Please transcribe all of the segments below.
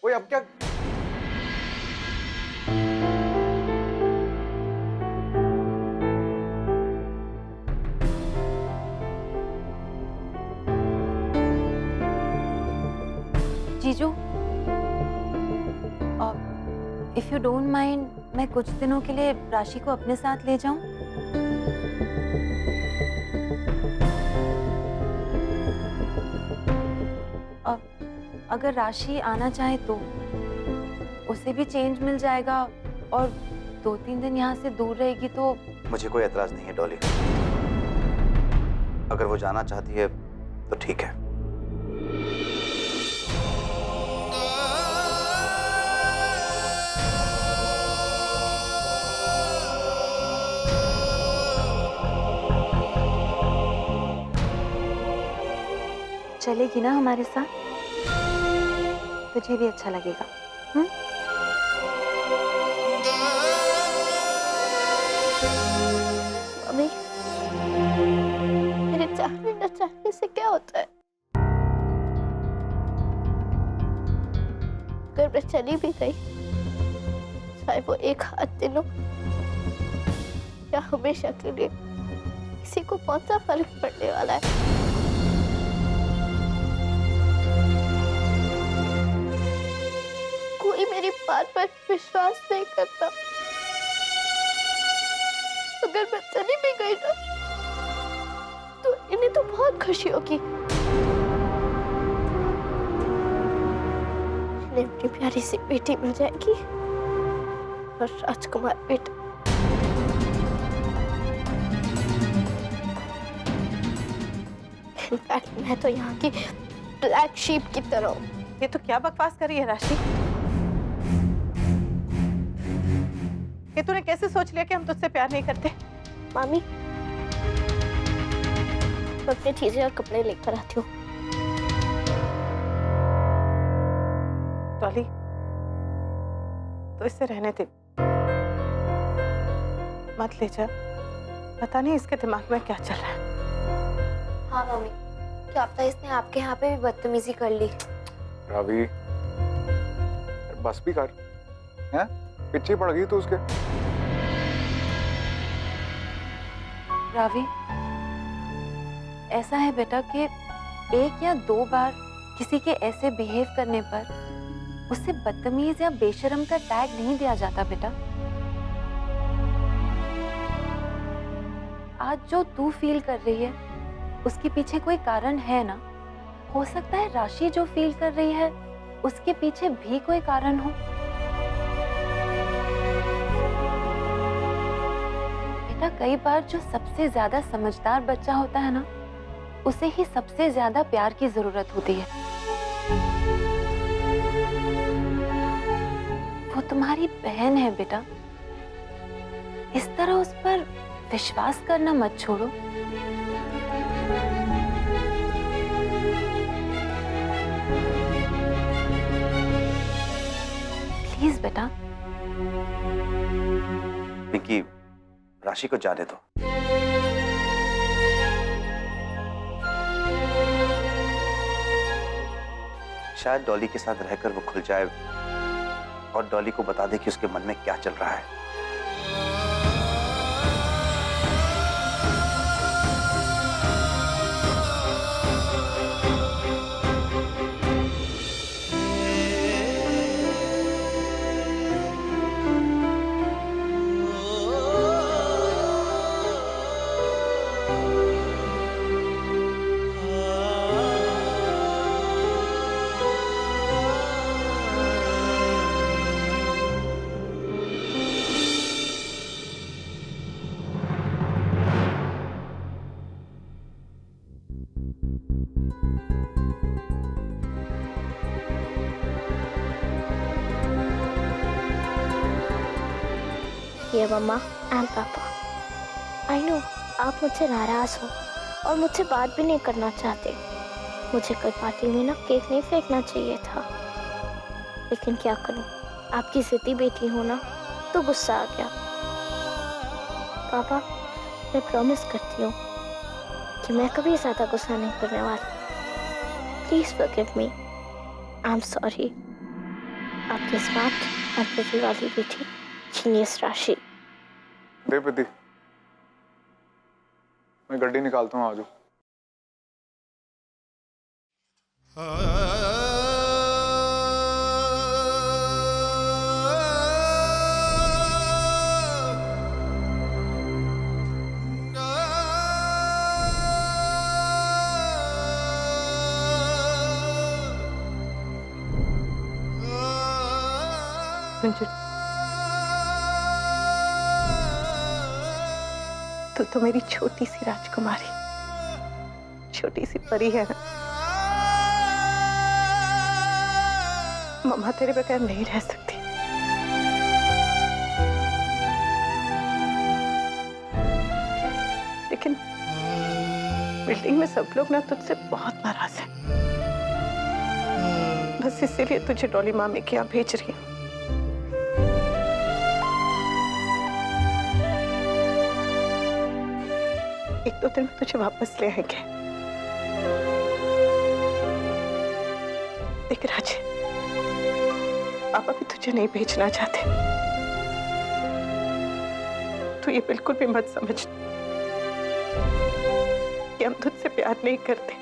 ओए अब क्या? जीजू, इफ यू डोंट माइंड, मैं कुछ दिनों के लिए राशि को अपने साथ ले जाऊं? अगर राशि आना चाहे तो उसे भी चेंज मिल जाएगा, और 2-3 दिन यहाँ से दूर रहेगी तो। मुझे कोई एतराज नहीं है डॉली, अगर वो जाना चाहती है तो ठीक है। चलेगी ना हमारे साथ? तुझे भी अच्छा लगेगा। मम्मी, मेरे चाहने न चाहने से क्या होता है? अगर मैं चली भी गई, चाहे वो एक आध दिन हो या हमेशा के लिए, किसी को कौन सा फर्क पड़ने वाला है? कोई मेरी बात पर विश्वास नहीं करता। अगर मैं चली भी गई ना, तो इन्हें तो बहुत खुशी होगी। इन्हें अपनी प्यारी सी बेटी मिल जाएगी और राजकुमार बेटा। इनफैक्ट मैं तो यहाँ की ब्लैक शीप की तरह हूँ। ये तो क्या बकवास कर रही है राशि? ये तूने कैसे सोच लिया कि हम तुझसे प्यार नहीं करते? मामी, मैं अपनी चीजें और कपड़े लेकर आती हूँ। डॉली, तो इससे रहने दे, मत ले जा। पता नहीं इसके दिमाग में क्या चल रहा है। हाँ मम्मी, क्या पता इसने आपके यहाँ पे भी बदतमीजी कर ली। रावी, बस भी कर, हैं? पिछे पड़ गई तू उसके। रावी, ऐसा है बेटा कि 1 या 2 बार किसी के ऐसे बिहेव करने पर उसे बदतमीज या बेशर्म का टैग नहीं दिया जाता बेटा। आज जो तू फील कर रही है उसके पीछे कोई कारण है ना। हो सकता है राशि जो फील कर रही है उसके पीछे भी कोई कारण हो। बेटा, कई बार जो सबसे ज्यादा समझदार बच्चा होता है ना, उसे ही सबसे ज्यादा प्यार की जरूरत होती है। वो तुम्हारी बहन है बेटा, इस तरह उस पर विश्वास करना मत छोड़ो। प्लीज बेटा। पिंकी, राशि को जाने दो। शायद डॉली के साथ रहकर वो खुल जाए और डॉली को बता दे कि उसके मन में क्या चल रहा है। ये मम्मा एंड पापा, आई नो आप मुझसे नाराज हो और मुझसे बात भी नहीं करना चाहते। मुझे कल पार्टी में ना केक नहीं फेंकना चाहिए था, लेकिन क्या करूं, आपकी जिद्दी बेटी हो ना, तो गुस्सा आ गया। पापा, मैं प्रॉमिस करती हूँ कि मैं कभी ज़्यादा गुस्सा नहीं करने वाली। Please forgive me, I am sorry. आपकी स्मार्ट और प्रिटी वाली बेटी जीनियस राशि। दे प्रीति, मैं गड्डी निकालता हूँ, आजू। संजू, तू तो मेरी छोटी सी राजकुमारी, छोटी सी परी है ना। मम्मा तेरे बगैर नहीं रह सकती। लेकिन बिल्डिंग में सब लोग ना तुझसे बहुत नाराज हैं। बस इसीलिए तुझे डॉली मामी के यहाँ भेज रही हूँ। एक दो दिन में तुझे वापस ले आएंगे। देख राजे, पापा भी तुझे नहीं भेजना चाहते। तू ये बिल्कुल भी मत समझ कि हम तुझसे प्यार नहीं करते।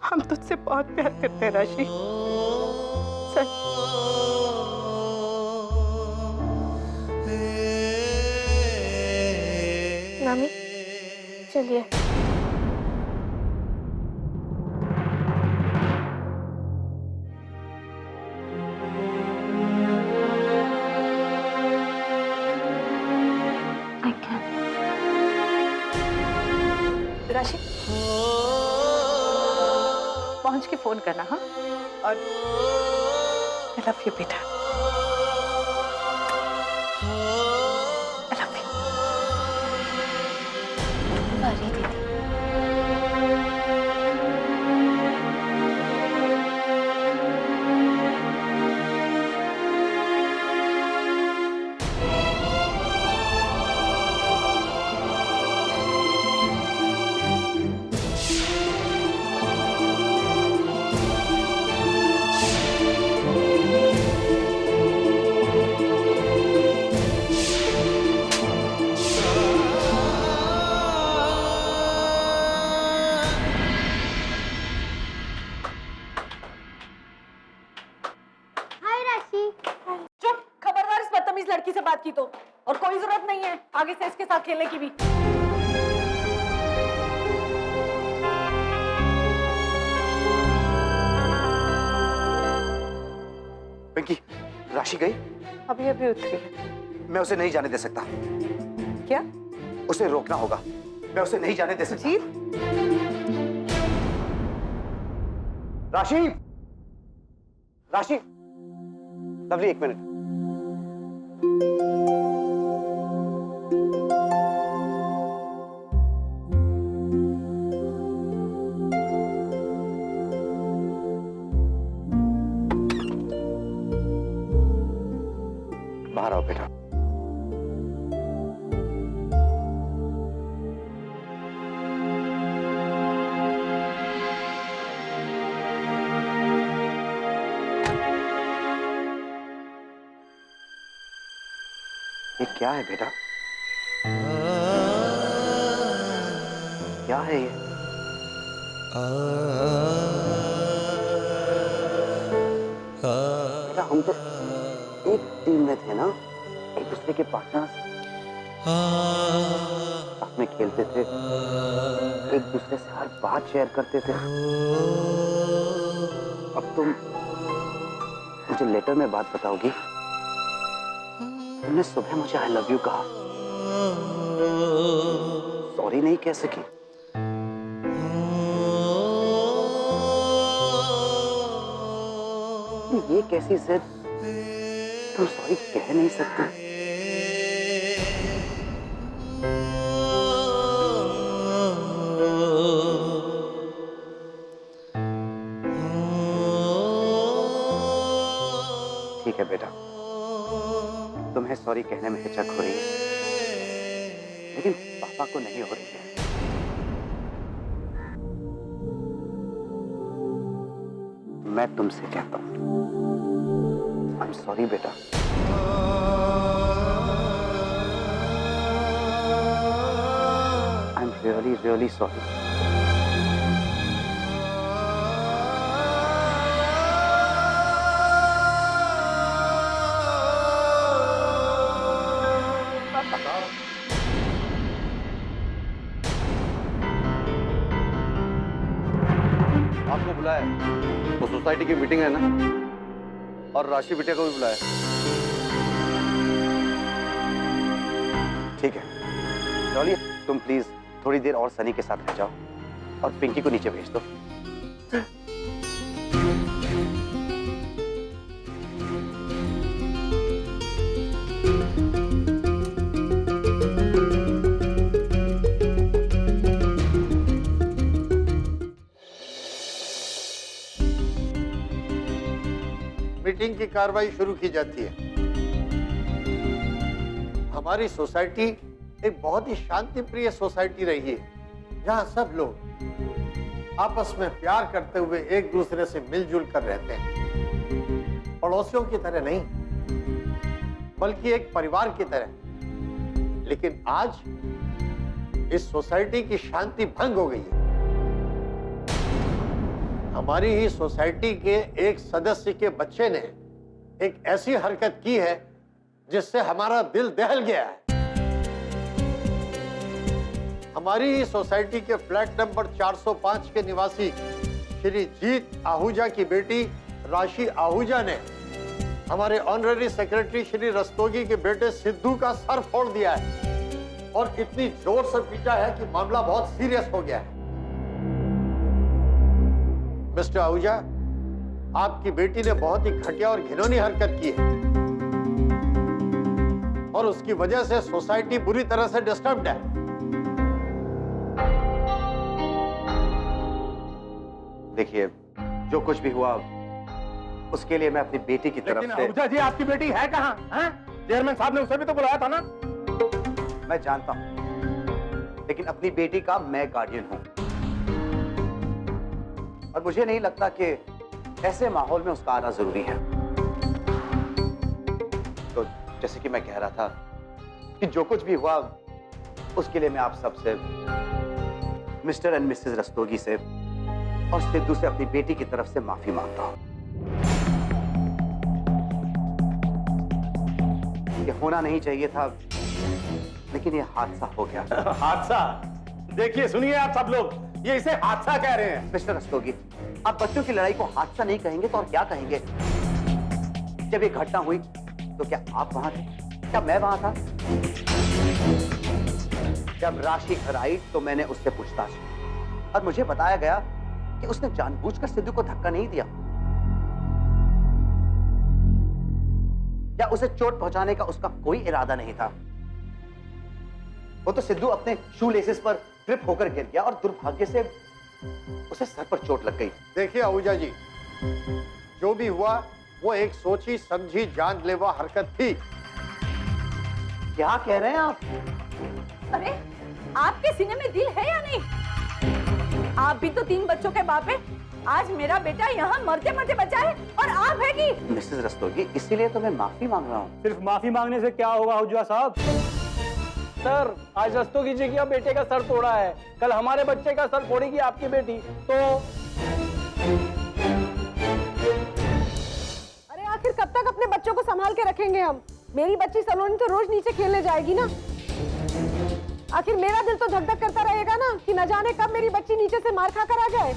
हम तुझसे बहुत प्यार करते हैं राशि, सच। नामी, चलिए। राशि, पहुंच के फोन करना, हाँ? और I love you बेटा। I love you। अरे दीदी, चुप, खबरदार इस बदतमीज लड़की से बात की तो। और कोई जरूरत नहीं है आगे से इसके साथ खेलने की भी। पिंकी, राशि गई? अभी अभी उतरी। मैं उसे नहीं जाने दे सकता। क्या? उसे रोकना होगा। मैं उसे नहीं जाने दे सकता। जी? राशि, राशि, लवली, एक मिनट। बाहर आओ बेटा। ये क्या है बेटा? क्या है ये? बेटा, हम तो एक टीम में थे ना, एक दूसरे के पार्टनर्स, साथ में खेलते थे, एक दूसरे से हर बात शेयर करते थे। अब तुम मुझे लेटर में बात बताओगी? तुमने सुबह मुझे आई लव यू कहा, सॉरी नहीं कह सकी। ये कैसी जिद, तुम सॉरी कह नहीं सकते? ठीक है बेटा, तुम्हें सॉरी कहने में हिचक हो रही है, लेकिन पापा को नहीं हो रही है। मैं तुमसे कहता हूँ, आई एम सॉरी बेटा। I am really really sorry. आपको बुलाया है, वो सोसाइटी की मीटिंग है ना, और राशि बिटिया को भी बुलाया है। ठीक है डॉली, तुम प्लीज थोड़ी देर और सनी के साथ रह जाओ और पिंकी को नीचे भेज दो। मीटिंग की कार्रवाई शुरू की जाती है। हमारी सोसाइटी एक बहुत ही शांति प्रिय सोसाइटी रही है, जहां सब लोग आपस में प्यार करते हुए एक दूसरे से मिलजुल कर रहते हैं, पड़ोसियों की तरह नहीं बल्कि एक परिवार की तरह। लेकिन आज इस सोसाइटी की शांति भंग हो गई है। हमारी ही सोसाइटी के एक सदस्य के बच्चे ने एक ऐसी हरकत की है जिससे हमारा दिल दहल गया है। हमारी ही सोसाइटी के फ्लैट नंबर 405 के निवासी श्री जीत आहूजा की बेटी राशि आहूजा ने हमारे ऑनररी सेक्रेटरी श्री रस्तोगी के बेटे सिद्धू का सर फोड़ दिया है और इतनी जोर से पीटा है कि मामला बहुत सीरियस हो गया है। मिस्टर आहूजा, आपकी बेटी ने बहुत ही घटिया और घिनौनी हरकत की है और उसकी वजह से सोसाइटी बुरी तरह से डिस्टर्ब्ड है। देखिए, जो कुछ भी हुआ उसके लिए मैं अपनी बेटी की तरफ से। आहूजा जी, आपकी बेटी है कहाँ? चेयरमैन साहब ने उसे भी तो बुलाया था ना। मैं जानता हूं, लेकिन अपनी बेटी का मैं गार्डियन हूं और मुझे नहीं लगता कि ऐसे माहौल में उसका आना जरूरी है। तो जैसे कि मैं कह रहा था कि जो कुछ भी हुआ उसके लिए मैं आप सबसे, मिस्टर एंड मिसेस रस्तोगी से और सिद्धू से अपनी बेटी की तरफ से माफी मांगता हूं। ये होना नहीं चाहिए था, लेकिन ये हादसा हो गया। हादसा? देखिए सुनिए आप सब लोग, ये इसे हादसा कह रहे हैं। मिस्टर रस्तोगी, आप बच्चों की लड़ाई को हादसा नहीं कहेंगे तो और क्या कहेंगे? जब ये घटना हुई तो क्या आप वहां थे? क्या मैं वहां था? जब राशि घर आई तो मैंने उससे पूछताछ की और मुझे बताया गया कि उसने जानबूझकर सिद्धू को धक्का नहीं दिया या उसे चोट पहुंचाने का उसका कोई इरादा नहीं था। वो तो सिद्धू अपने शू लेसेस पर ट्रिप होकर गिर गया और दुर्भाग्य से उसे सर पर चोट लग गई। देखिए आहूजा जी, जो भी हुआ वो एक सोची समझी जानलेवा हरकत थी। क्या कह रहे हैं आप? अरे आपके सीने में दिल है या नहीं? आप भी तो 3 बच्चों के बाप हैं। आज मेरा बेटा यहाँ मरते मरते बचा है और आप है कि? मिसेस रस्तोगी, इसीलिए तो मैं माफी मांग रहा हूँ। सिर्फ माफी मांगने से क्या होगा आहूजा साहब? सर, आज रस्तोगी जी की बेटे का सर तोड़ा है, कल हमारे बच्चे का सर फोड़ेगी आपकी बेटी। तो अरे आखिर कब तक अपने बच्चों को संभाल के रखेंगे हम? मेरी बच्ची सलोनी तो रोज नीचे खेलने जाएगी ना। आखिर मेरा दिल तो धक धक करता रहेगा ना कि न जाने कब मेरी बच्ची नीचे से मार खाकर आ जाए।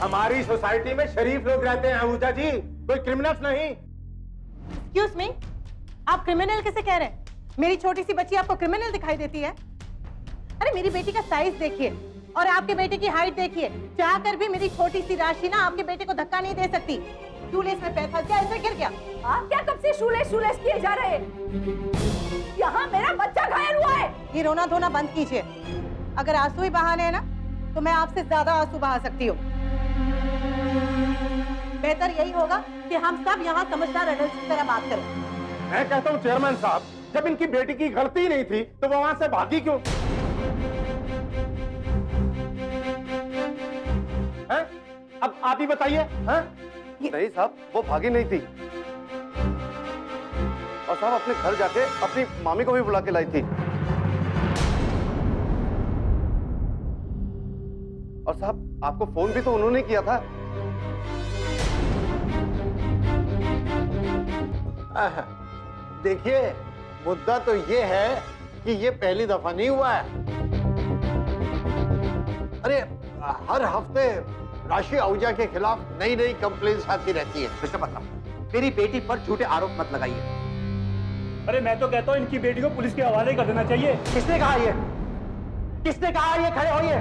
हमारी सोसाइटी में शरीफ लोग रहते हैं आहूजा जी, कोई क्रिमिनल्स नहीं। एक्सक्यूज मी, आप क्रिमिनल कैसे कह रहे हैं? मेरी छोटी सी बच्ची आपको क्रिमिनल दिखाई देती है? अरे मेरी बेटी का साइज देखिए और आपके बेटे की हाइट देखिए। चाहकर भी मेरी छोटी सी राशि ना आपके बेटे को धक्का नहीं दे सकती। शूलेस में पैर फंस गया, ऐसे गिर गया। आप क्या कब से शूलेस किए जा रहे हैं? यहाँ मेरा बच्चा घायल हुआ है। ये रोना धोना बंद कीजिए। अगर आंसू ही बहाने हैं ना, तो मैं आपसे ज्यादा आंसू बहा सकती हूँ। बेहतर यही होगा कि हम सब यहाँ समझदार एडल्ट की तरह बात करें। मैं कहता हूँ चेयरमैन साहब, जब इनकी बेटी की गलती नहीं थी तो वो वहां से भागी क्यों? अब आप ही बताइए। हाँ? नहीं साहब, वो भागी नहीं थी, और साहब अपने घर जाके अपनी मामी को भी बुला के लाई थी। और साहब आपको फोन भी तो उन्होंने किया था। देखिए, मुद्दा तो ये है कि ये पहली दफा नहीं हुआ है। अरे हर हफ्ते राशि आहूजा के खिलाफ नई नई कंप्लेंट्स आती रहती है। मिस्टर बत्रा, मेरी बेटी पर झूठे आरोप मत लगाइए। अरे मैं तो कहता हूँ इनकी बेटी को पुलिस के हवाले कर देना चाहिए। किसने कहा ये? किसने कहा ये? खड़े होइए।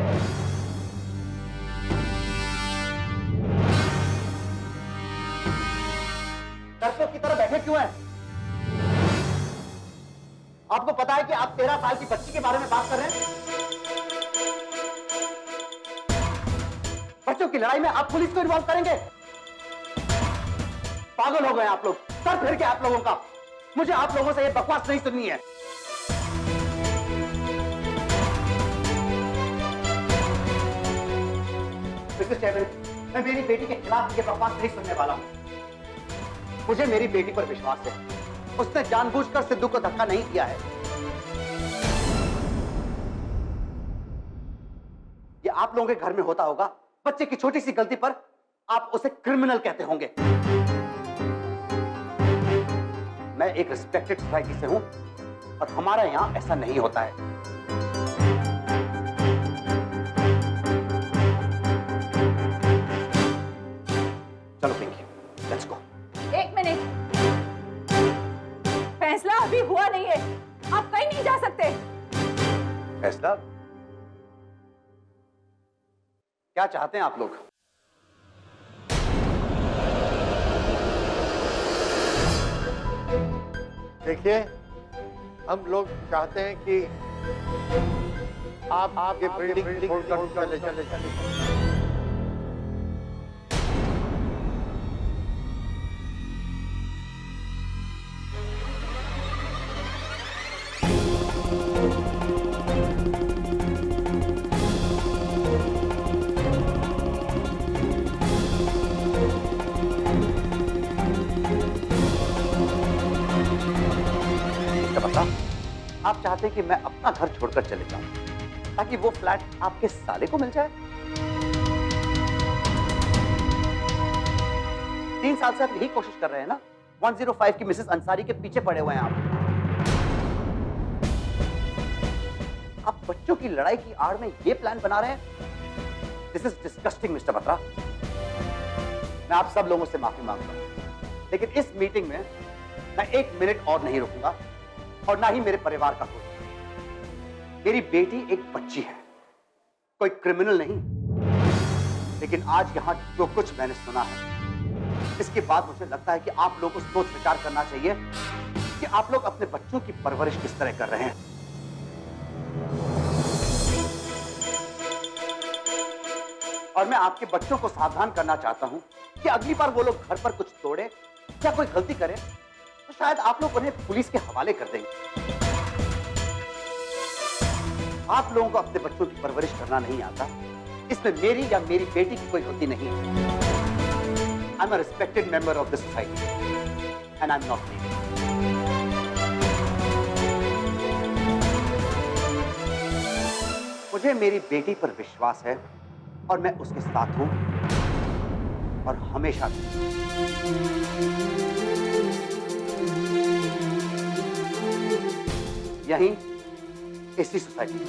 डरपोक की तरह बैठे क्यों हैं? आपको पता है कि आप 13 साल की बच्ची के बारे में बात कर रहे हैं? बच्चों की लड़ाई में आप पुलिस को इन्वॉल्व करेंगे? पागल हो गए आप लोग, सर फिर के आप लोगों का। मुझे आप लोगों से ये बकवास नहीं सुननी है। मिस्टर चैनल, मैं मेरी बेटी के खिलाफ ये बकवास नहीं सुनने वाला हूं। मुझे मेरी बेटी पर विश्वास है, उसने जानबूझकर सिद्धू को धक्का नहीं किया है। ये आप लोगों के घर में होता होगा, बच्चे की छोटी सी गलती पर आप उसे क्रिमिनल कहते होंगे। मैं एक रिस्पेक्टेड सोसाइटी से हूं और हमारा यहां ऐसा नहीं होता है। चलो पिंकी, लेट्स गो। एक मिनट, फैसला अभी हुआ नहीं है, आप कहीं नहीं जा सकते। फैसला? क्या चाहते हैं आप लोग? देखिए, हम लोग चाहते हैं कि आप ये बिल्डिंग छोड़कर चले। आप चाहते हैं कि मैं अपना घर छोड़कर चले जाऊं ताकि वो फ्लैट आपके साले को मिल जाए? 3 साल से आप यही कोशिश कर रहे हैं ना? 105 की मिसेस अंसारी के पीछे पड़े हुए हैं आप बच्चों की लड़ाई की आड़ में ये प्लान बना रहे हैं? This is disgusting mister Batra. मैं आप सब लोगों से माफी मांगता हूं, लेकिन इस मीटिंग में मैं 1 मिनट और नहीं रुकूंगा, और ना ही मेरे परिवार का कोई। मेरी बेटी एक बच्ची है, कोई क्रिमिनल नहीं। लेकिन आज यहां जो कुछ मैंने सुना है, इसके बाद मुझे लगता है कि आप लोगों को सोच विचार करना चाहिए कि आप लोग अपने बच्चों की परवरिश किस तरह कर रहे हैं। और मैं आपके बच्चों को सावधान करना चाहता हूं कि अगली बार वो लोग घर पर कुछ तोड़े या कोई गलती करें तो शायद आप लोग उन्हें पुलिस के हवाले कर देंगे। आप लोगों को अपने बच्चों की परवरिश करना नहीं आता, इसमें मेरी या मेरी बेटी की कोई गलती नहीं है। I am a respected member of this society and I am not leaving. मुझे मेरी बेटी पर विश्वास है और मैं उसके साथ हूं और हमेशा यहीं इसी सोसाइटी में।